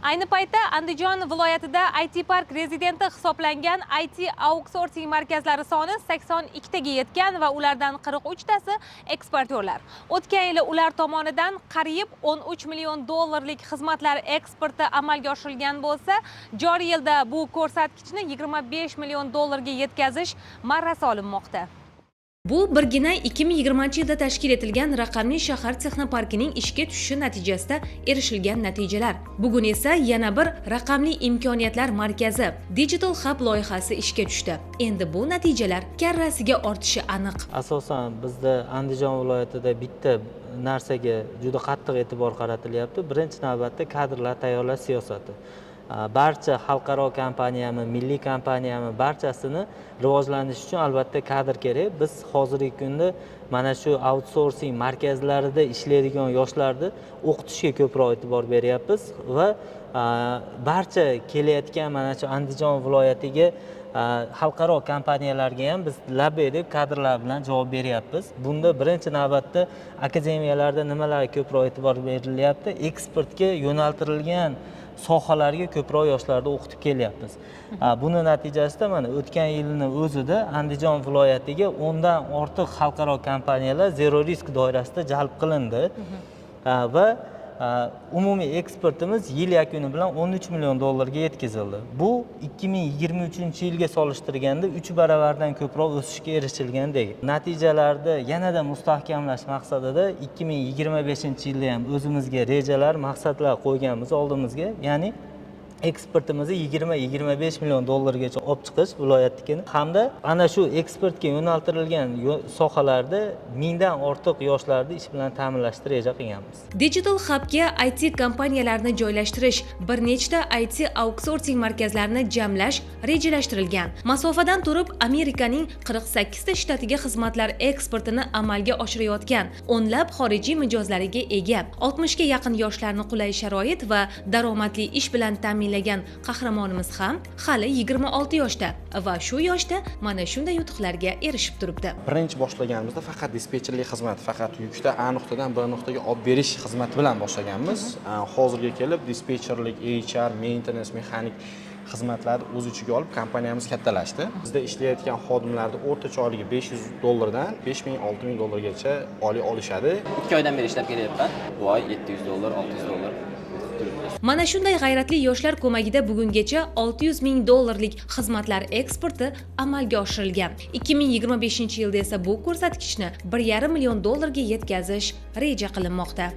Ayni paytda Andijon viloyatida IT Park rezidenti hisoblangan IT outsourcing markazlari soni 82 taga yetgan va ulardan 43 tasi eksportyorlar. O'tgan yili ular tomonidan qariyb 13 million dollarlik xizmatlar eksporti amalga oshirilgan bo'lsa, joriy yilda bu ko'rsatkichni 25 million dollarga yetkazish marrasi olinmoqda. Bu birgina 2020-yilda tashkil etilgan raqamli shahar texnoparkining ishga tushishi natijasida erishilgan natijalar. Bugun esa yana bir raqamli imkoniyatlar markazi Digital Hub loyihasi ishga tushdi. Endi bu natijalar karrasiga ortishi aniq. Asosan bizda Andijon viloyatida bitta narsaga juda qattiq e'tibor qaratilyapti. Birinchi navbatda kadrlar tayyorlash siyosati. Barcha xalqaro kompaniyami, milliy kompaniyami barchasini rivojlanish uchun albatta kadr kerak. Biz hozirgi kunda mana shu outsourcing markazlarida ishlaydigan yoshlarni o'qitishga ko'proq e'tibor beryapmiz va barcha kelayotgan mana shu Andijon viloyatiga xalqaro kompaniyalarga ham biz labbayli kadrlar bilan javob beryapmiz. Bunda birinchi navbatda akademiyalarda nimalarga ko'proq e'tibor berilyapti? Eksportga yo'naltirilgan sohalarga ko'proq yoshlarni o'qitib kelyapmiz. Buni natijasida mana o'tgan yilning o'zida Andijon viloyatiga 10 dan ortiq xalqaro kompaniyalar zero risk doirasida jalb qilindi va umumiy eksportimiz yil yakuni bilan 13 million dollarga yetkazildi. Bu 2023-yilga solishtirganda 3 baravardan ko'proq o'sishga erishilgandek. Natijalarni yanada mustahkamlash maqsadida 2025-yilda ham o'zimizga rejalar, maqsadlar qo'yganmiz oldimizga, ya'ni eksportimizni 20-25 million dollargacha olib chiqish viloyatnikini hamda ana shu eksportga yo'naltirilgan sohalarda 1000 dan ortiq yoshlarni ish bilan ta'minlashni reja qilganmiz. Digital Hubga IT kompaniyalarini joylashtirish, bir nechta IT outsourcing markazlarini jamlash rejalashtirilgan. Masofadan turib Amerikaning 48 ta shtatiga xizmatlar eksportini amalga oshirayotgan o'nlab xorijiy mijozlariga ega 60 ga yaqin yoshlarni qulay sharoit va daromadli ish bilan ta'minlagan qahramonimiz ham hali 26 yoshda va shu yoshda mana shunday yutuqlarga erishib turibdi. Birinchi boshlaganimizda faqat dispetcherlik xizmati, faqat yukni A nuqtadan B nuqtaga olib berish xizmati bilan boshlaganmiz. Hozirga kelib dispetcherlik, HR, maintenance, mexanik xizmatlarni o'z ichiga olib kompaniyamiz kattalashdi. Bizda ishlayotgan xodimlarning o'rtacha oyligi 500 dollardan 5000-6000 dollargacha oylik olishadi. 2 oydan beri ishlab kelyapman. Bu oy 700 dollar, 600 dollar. Mana shunday g'ayratli yoshlar ko'magida bugungacha 600 ming dollarlik xizmatlar eksporti amalga oshirilgan. 2025-yilda esa bu ko'rsatkichni 1,5 million dollarga yetkazish reja qilinmoqda.